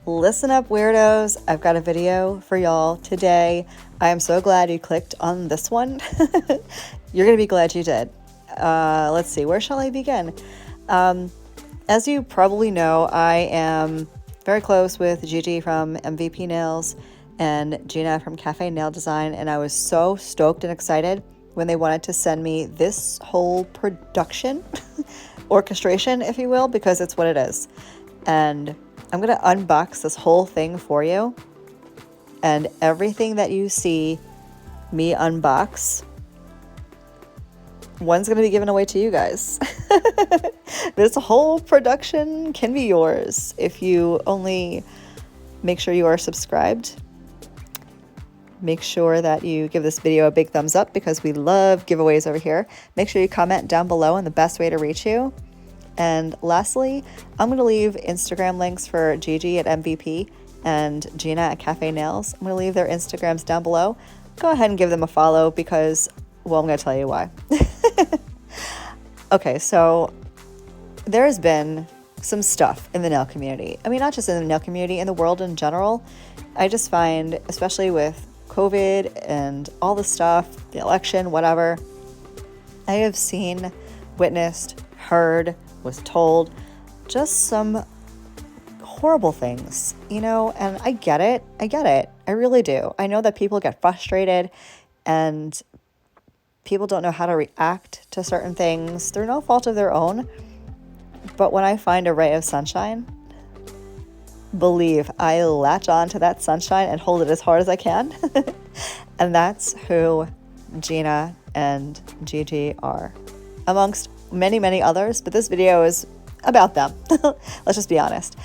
Listen up, weirdos. I've got a video for y'all today. I am so glad you clicked on this one. You're going to be glad you did. Let's see, where shall I begin? As you probably know, I am very close with Gigi from MVP Nails and Gina from Cafe Nail Design, and I was so stoked and excited when they wanted to send me this whole production, orchestration, if you will, because it's what it is. And I'm going to unbox this whole thing for you, and everything that you see me unbox, one's going to be given away to you guys. This whole production can be yours if you only make sure you are subscribed. Make sure that you give this video a big thumbs up because we love giveaways over here. Make sure you comment down below on the best way to reach you. And lastly, I'm going to leave Instagram links for Gigi at MVP and Gina at Cafe Nails. I'm going to leave their Instagrams down below. Go ahead and give them a follow because, well, I'm going to tell you why. Okay, so there has been some stuff in the nail community. I mean, not just in the nail community, in the world in general. I just find, especially with COVID and all the stuff, the election, whatever, I have seen, witnessed, heard, was told just some horrible things, you know, and I get it. I really do. I know that people get frustrated and people don't know how to react to certain things through no fault of their own. But when I find a ray of sunshine, believe I latch on to that sunshine and hold it as hard as I can. And that's who Gina and Gigi are, amongst many, many others. But this video is about them. Let's just be honest.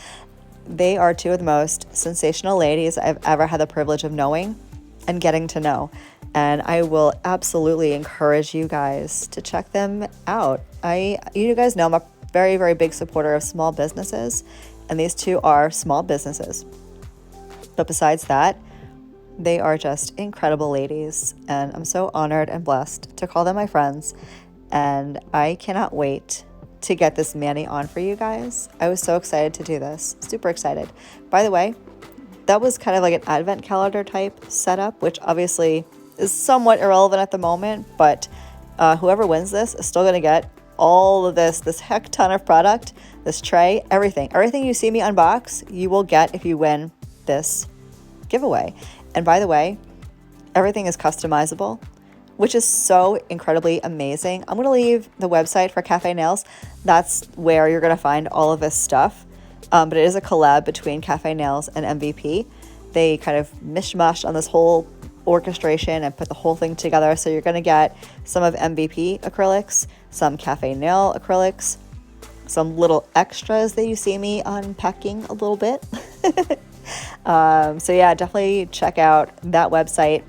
They are two of the most sensational ladies I've ever had the privilege of knowing and getting to know. And I will absolutely encourage you guys to check them out. You guys know I'm a very, very big supporter of small businesses, and these two are small businesses. But besides that, they are just incredible ladies, and I'm so honored and blessed to call them my friends. And I cannot wait to get this mani on for you guys. I was so excited to do this, super excited. By the way, that was kind of like an advent calendar type setup, which obviously is somewhat irrelevant at the moment, but whoever wins this is still going to get all of this heck ton of product, this tray, everything you see me unbox, you will get if you win this giveaway. And by the way, everything is customizable, which is so incredibly amazing. I'm going to leave the website for Cafe Nails. That's where you're going to find all of this stuff. But it is a collab between Cafe Nails and MVP. They kind of mishmashed on this whole orchestration and put the whole thing together. So you're going to get some of MVP acrylics, some Cafe Nail acrylics, some little extras that you see me unpacking a little bit. So yeah, definitely check out that website.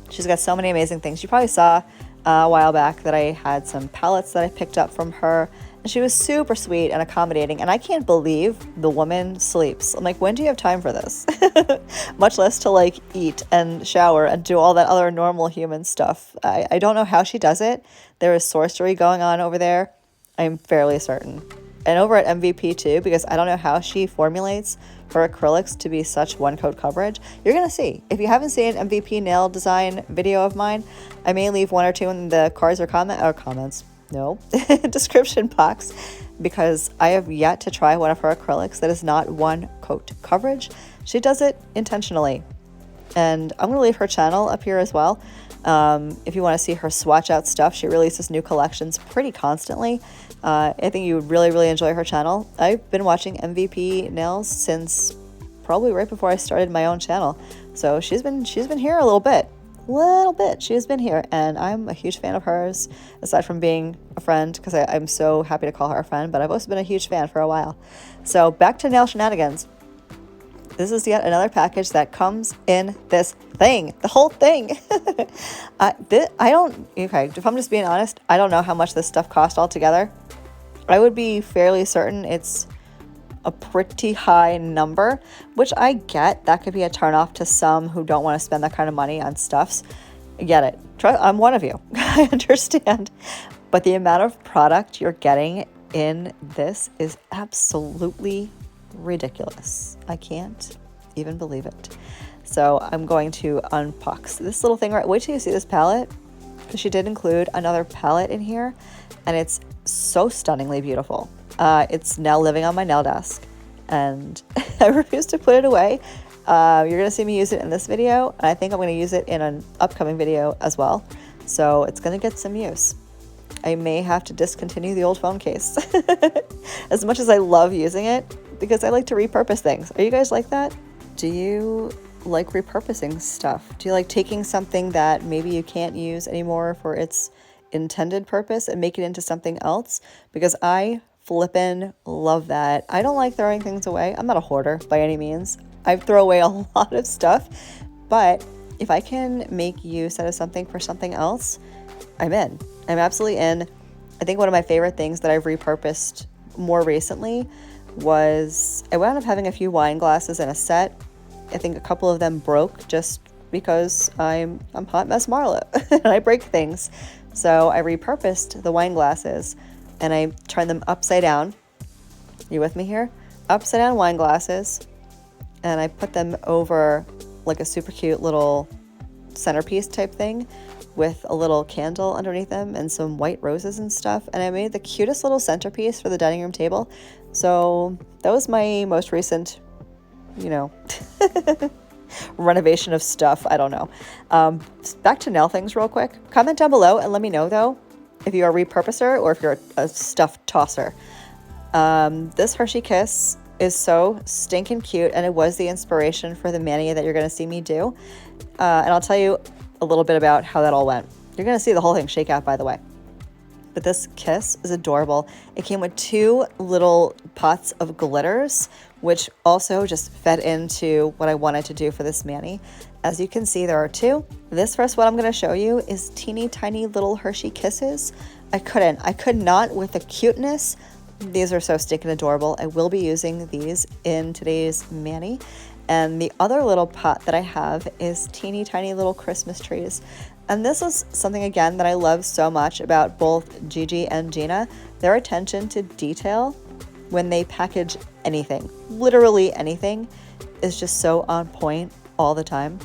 She's got so many amazing things. You probably saw a while back that I had some palettes that I picked up from her, and she was super sweet and accommodating, and I can't believe the woman sleeps. I'm like, when do you have time for this? Much less to like eat and shower and do all that other normal human stuff. I don't know how she does it. There is sorcery going on over there, I'm fairly certain. And over at MVP too, because I don't know how she formulates her acrylics to be such one coat coverage. You're going to see. If you haven't seen an MVP nail design video of mine, I may leave one or two in the cards or comments. No, description box, because I have yet to try one of her acrylics that is not one coat coverage. She does it intentionally. And I'm going to leave her channel up here as well. If you want to see her swatch out stuff, she releases new collections pretty constantly. I think you would really, really enjoy her channel. I've been watching MVP Nails since probably right before I started my own channel. So she's been here a little bit. She's been here, and I'm a huge fan of hers, aside from being a friend, because I'm so happy to call her a friend, but I've also been a huge fan for a while. So back to nail shenanigans. This is yet another package that comes in this thing, the whole thing. If I'm just being honest, I don't know how much this stuff cost altogether. I would be fairly certain it's a pretty high number, which I get. That could be a turnoff to some who don't want to spend that kind of money on stuffs. I get it. I'm one of you. I understand. But the amount of product you're getting in this is absolutely ridiculous. I can't even believe it. So I'm going to unbox this little thing. Wait till you see this palette, because she did include another palette in here, and it's so stunningly beautiful. It's now living on my nail desk, and I refuse to put it away. You're going to see me use it in this video, and I think I'm going to use it in an upcoming video as well. So it's going to get some use. I may have to discontinue the old phone case as much as I love using it, because I like to repurpose things. Are you guys like that? Do you like repurposing stuff? Do you like taking something that maybe you can't use anymore for its intended purpose and make it into something else? Because I flippin' love that. I don't like throwing things away. I'm not a hoarder by any means. I throw away a lot of stuff, but if I can make use out of something for something else, I'm in. I'm absolutely in. I think one of my favorite things that I've repurposed more recently was I wound up having a few wine glasses in a set. I think a couple of them broke just because I'm hot mess Marla and I break things. So I repurposed the wine glasses and I turned them upside down. You with me here? Upside down wine glasses, and I put them over like a super cute little centerpiece type thing with a little candle underneath them and some white roses and stuff. And I made the cutest little centerpiece for the dining room table. So that was my most recent, renovation of stuff. I don't know. Back to nail things real quick. Comment down below and let me know though if you're a repurposer or if you're a stuff tosser. This Hershey Kiss is so stinking cute, and it was the inspiration for the mani that you're going to see me do. And I'll tell you a little bit about how that all went. You're going to see the whole thing shake out, by the way. But this kiss is adorable. It came with 2 little pots of glitters, which also just fed into what I wanted to do for this mani. As you can see, there are 2. This first one I'm going to show you is teeny tiny little Hershey Kisses. I could not with the cuteness. These are so stinking adorable. I will be using these in today's mani. And the other little pot that I have is teeny tiny little Christmas trees. And this is something, again, that I love so much about both Gigi and Gina. Their attention to detail when they package anything, literally anything, is just so on point all the time.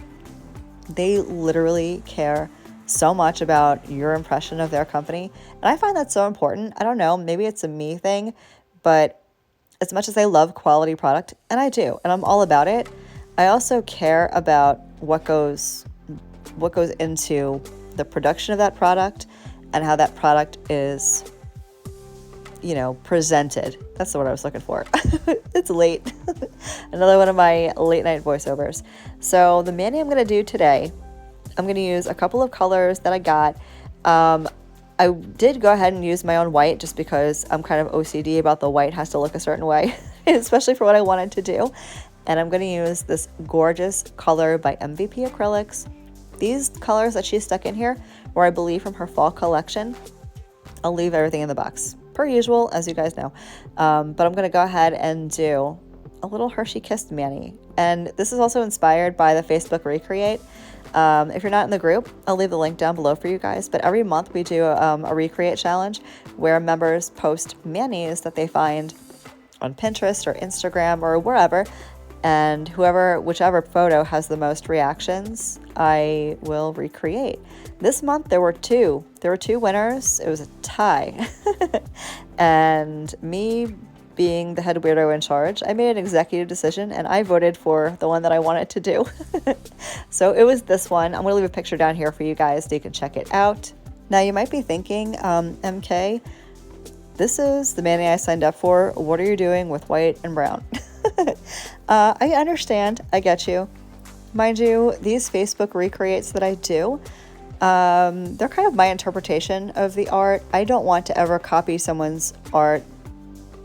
They literally care so much about your impression of their company. And I find that so important. I don't know, maybe it's a me thing, but as much as I love quality product, and I do, and I'm all about it, I also care about what goes into the production of that product and how that product is, presented. That's the word I was looking for. It's late. Another one of my late night voiceovers. So the mani I'm going to do today, I'm going to use a couple of colors that I got. I did go ahead and use my own white just because I'm kind of OCD about the white has to look a certain way, especially for what I wanted to do. And I'm going to use this gorgeous color by MVP Acrylics. These colors that she stuck in here were, I believe, from her fall collection. I'll leave everything in the box, per usual, as you guys know. But I'm going to go ahead and do a little Hershey Kiss mani. And this is also inspired by the Facebook Recreate. If you're not in the group, I'll leave the link down below for you guys. But every month we do a Recreate challenge where members post manis that they find on Pinterest or Instagram or wherever. And whichever photo has the most reactions, I will recreate. This month there were 2. There were 2 winners. It was a tie. And me being the head weirdo in charge, I made an executive decision and I voted for the one that I wanted to do. So it was this one. I'm going to leave a picture down here for you guys so you can check it out. Now you might be thinking, MK, this is the mani I signed up for. What are you doing with white and brown? I understand. I get you. Mind you, these Facebook recreates that I do, they're kind of my interpretation of the art. I don't want to ever copy someone's art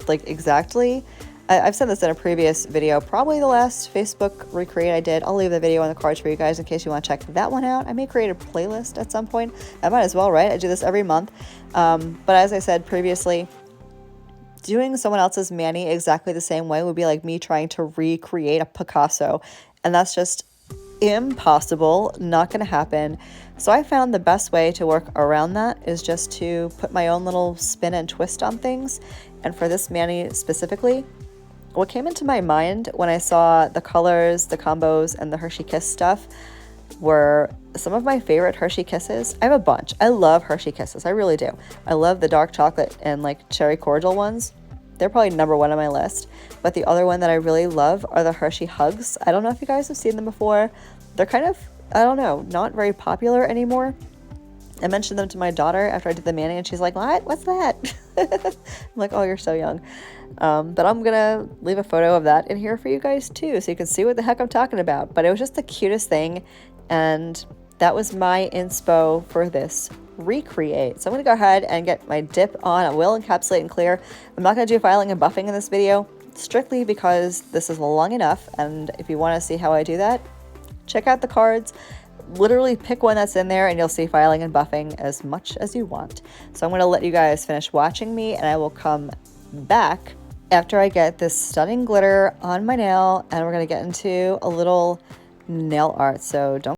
like exactly. I've said this in a previous video, probably the last Facebook recreate I did. I'll leave the video on the cards for you guys in case you want to check that one out. I may create a playlist at some point. I might as well, right? I do this every month. But as I said previously, doing someone else's mani exactly the same way would be like me trying to recreate a Picasso. And that's just impossible, not going to happen. So I found the best way to work around that is just to put my own little spin and twist on things. And for this mani specifically, what came into my mind when I saw the colors, the combos, and the Hershey Kiss stuff were some of my favorite Hershey Kisses. I have a bunch. I love Hershey Kisses. I really do. I love the dark chocolate and like cherry cordial ones. They're probably number one on my list. But the other one that I really love are the Hershey Hugs. I don't know if you guys have seen them before. They're kind of, I don't know, not very popular anymore. I mentioned them to my daughter after I did the mani, and she's like, "What? What's that?" I'm like, "Oh, you're so young." But I'm gonna leave a photo of that in here for you guys too, so you can see what the heck I'm talking about. But it was just the cutest thing, and that was my inspo for this recreate. So I'm gonna go ahead and get my dip on. I will encapsulate and clear. I'm not gonna do filing and buffing in this video, strictly because this is long enough, and if you want to see how I do that, check out the cards. Literally pick one that's in there and you'll see filing and buffing as much as you want. So I'm going to let you guys finish watching me, and I will come back after I get this stunning glitter on my nail, and we're going to get into a little nail art. So don't.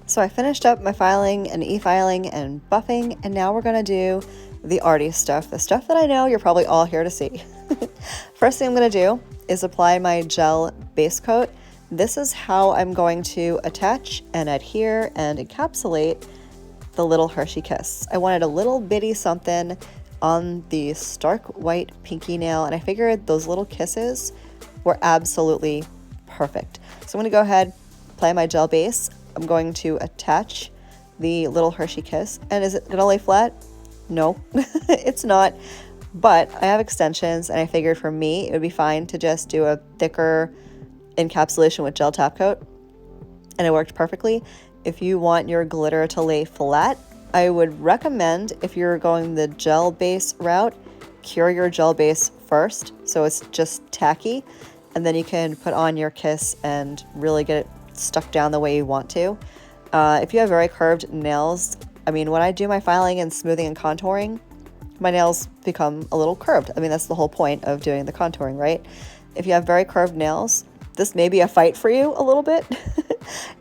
So I finished up my filing and e-filing and buffing, and now we're going to do the arty stuff, the stuff that I know you're probably all here to see. First thing I'm going to do is apply my gel base coat. This is how I'm going to attach and adhere and encapsulate the little Hershey Kiss. I wanted a little bitty something on the stark white pinky nail, and I figured those little kisses were absolutely perfect. So I'm going to go ahead, apply my gel base. I'm going to attach the little Hershey Kiss. And is it going to lay flat? No, it's not. But I have extensions, and I figured for me it would be fine to just do a thicker encapsulation with gel top coat, and it worked perfectly. If you want your glitter to lay flat, I would recommend, if you're going the gel base route, cure your gel base first so it's just tacky, and then you can put on your kiss and really get it stuck down the way you want to. If you have very curved nails, I mean, when I do my filing and smoothing and contouring, my nails become a little curved. I mean, that's the whole point of doing the contouring, right? If you have very curved nails, this may be a fight for you a little bit.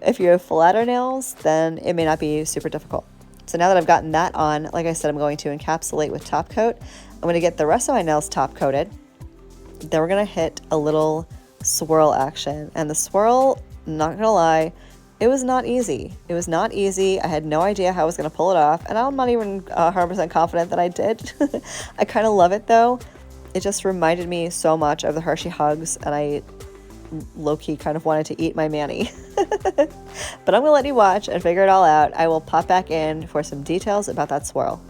If you have flatter nails, then it may not be super difficult. So now that I've gotten that on, like I said, I'm going to encapsulate with top coat. I'm going to get the rest of my nails top coated. Then we're going to hit a little swirl action. And the swirl, not going to lie, it was not easy. It was not easy. I had no idea how I was going to pull it off. And I'm not even 100% confident that I did. I kind of love it though. It just reminded me so much of the Hershey Hugs, and I low-key kind of wanted to eat my mani. But I'm gonna let you watch and figure it all out. I will pop back in for some details about that swirl.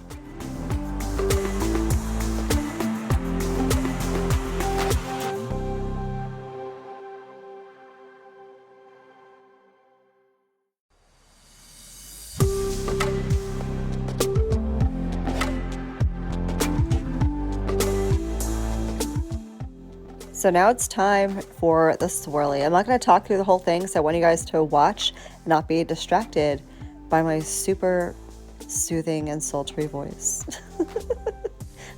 So now it's time for the swirly. I'm not going to talk through the whole thing, so I want you guys to watch and not be distracted by my super soothing and sultry voice. I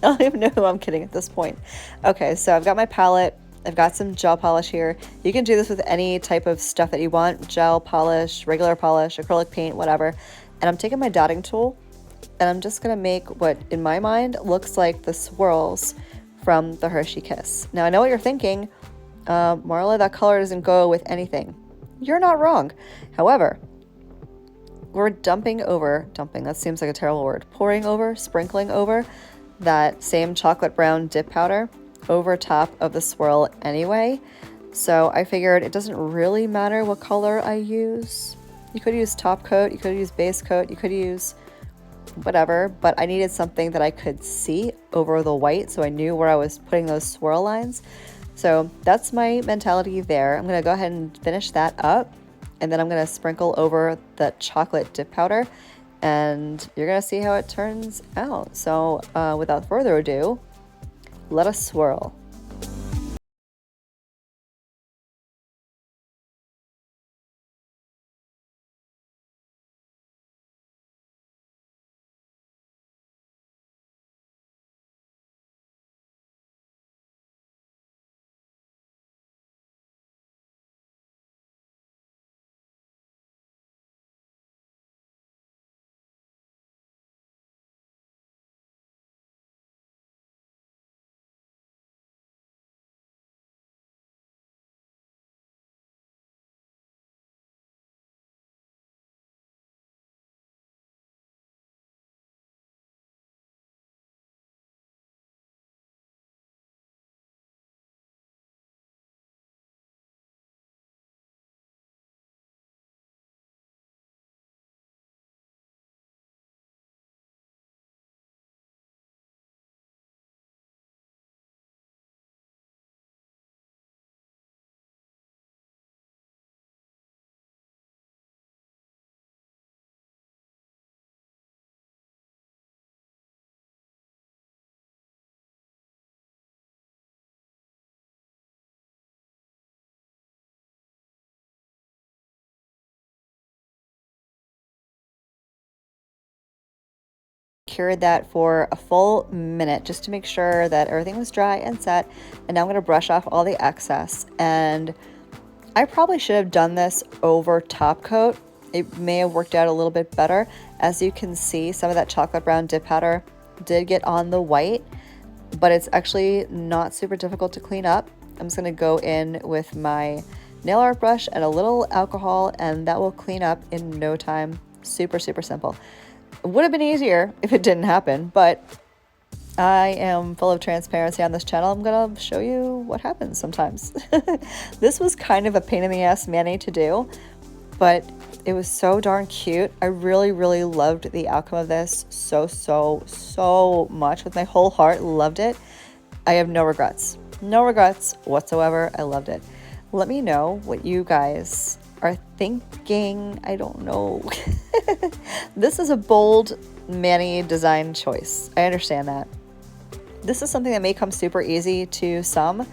don't even know who I'm kidding at this point. Okay, so I've got my palette. I've got some gel polish here. You can do this with any type of stuff that you want. Gel polish, regular polish, acrylic paint, whatever. And I'm taking my dotting tool, and I'm just going to make what, in my mind, looks like the swirls from the Hershey Kiss. Now I know what you're thinking, Marla, that color doesn't go with anything. You're not wrong. However, we're dumping, that seems like a terrible word, pouring over, sprinkling over that same chocolate brown dip powder over top of the swirl anyway. So I figured it doesn't really matter what color I use. You could use top coat, you could use base coat, you could use whatever, but I needed something that I could see over the white so I knew where I was putting those swirl lines. So that's my mentality there. I'm going to go ahead and finish that up, and then I'm going to sprinkle over the chocolate dip powder, and you're going to see how it turns out. So without further ado, let us swirl. Cured that for a full minute just to make sure that everything was dry and set. And now I'm going to brush off all the excess. And I probably should have done this over top coat. It may have worked out a little bit better. As you can see, some of that chocolate brown dip powder did get on the white, but it's actually not super difficult to clean up. I'm just going to go in with my nail art brush and a little alcohol, and that will clean up in no time. Super, super simple. It would have been easier if it didn't happen, but I am full of transparency on this channel. I'm gonna show you what happens sometimes. This was kind of a pain in the ass mani to do, but it was so darn cute. I really, really loved the outcome of this so much with my whole heart. Loved it. I have no regrets. No regrets whatsoever. I loved it. Let me know what you guys are thinking. I don't know. This is a bold mani design choice. I understand that. This is something that may come super easy to some.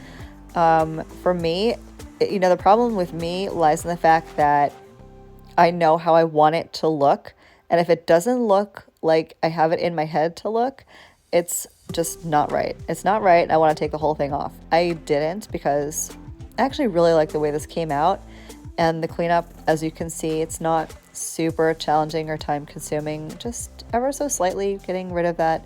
For me, you know, the problem with me lies in the fact that I know how I want it to look. And if it doesn't look like I have it in my head to look, it's just not right. It's not right. I want to take the whole thing off. I didn't because I actually really like the way this came out. And the cleanup, as you can see, it's not super challenging or time consuming, just ever so slightly getting rid of that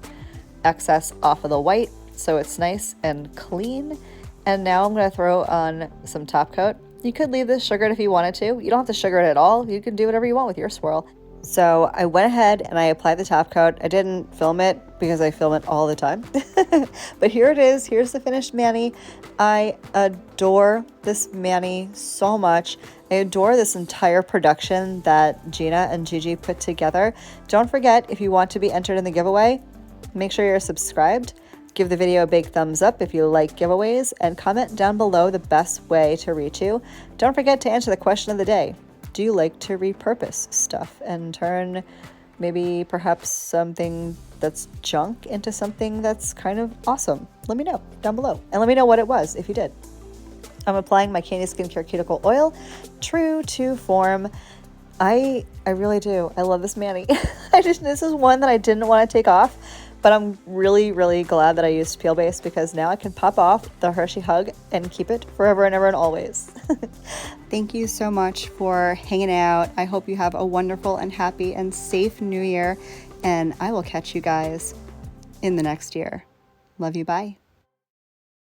excess off of the white so it's nice and clean. And now I'm going to throw on some top coat. You could leave this sugared if you wanted to. You don't have to sugar it at all. You can do whatever you want with your swirl. So I went ahead and I applied the top coat. I didn't film it because I film it all the time. But here it is. Here's the finished mani. I adore this mani so much. I adore this entire production that Gina and Gigi put together. Don't forget, if you want to be entered in the giveaway, make sure you're subscribed. Give the video a big thumbs up if you like giveaways, and comment down below the best way to reach you. Don't forget to answer the question of the day. Do you like to repurpose stuff and turn maybe perhaps something that's junk into something that's kind of awesome? Let me know down below, and let me know what it was if you did. I'm applying my Candi Skincare Cuticle Oil, true to form. I really do. I love this mani. This is one that I didn't want to take off, but I'm really, really glad that I used Peel Base because now I can pop off the Hershey Hug and keep it forever and ever and always. Thank you so much for hanging out. I hope you have a wonderful and happy and safe new year, and I will catch you guys in the next year. Love you. Bye.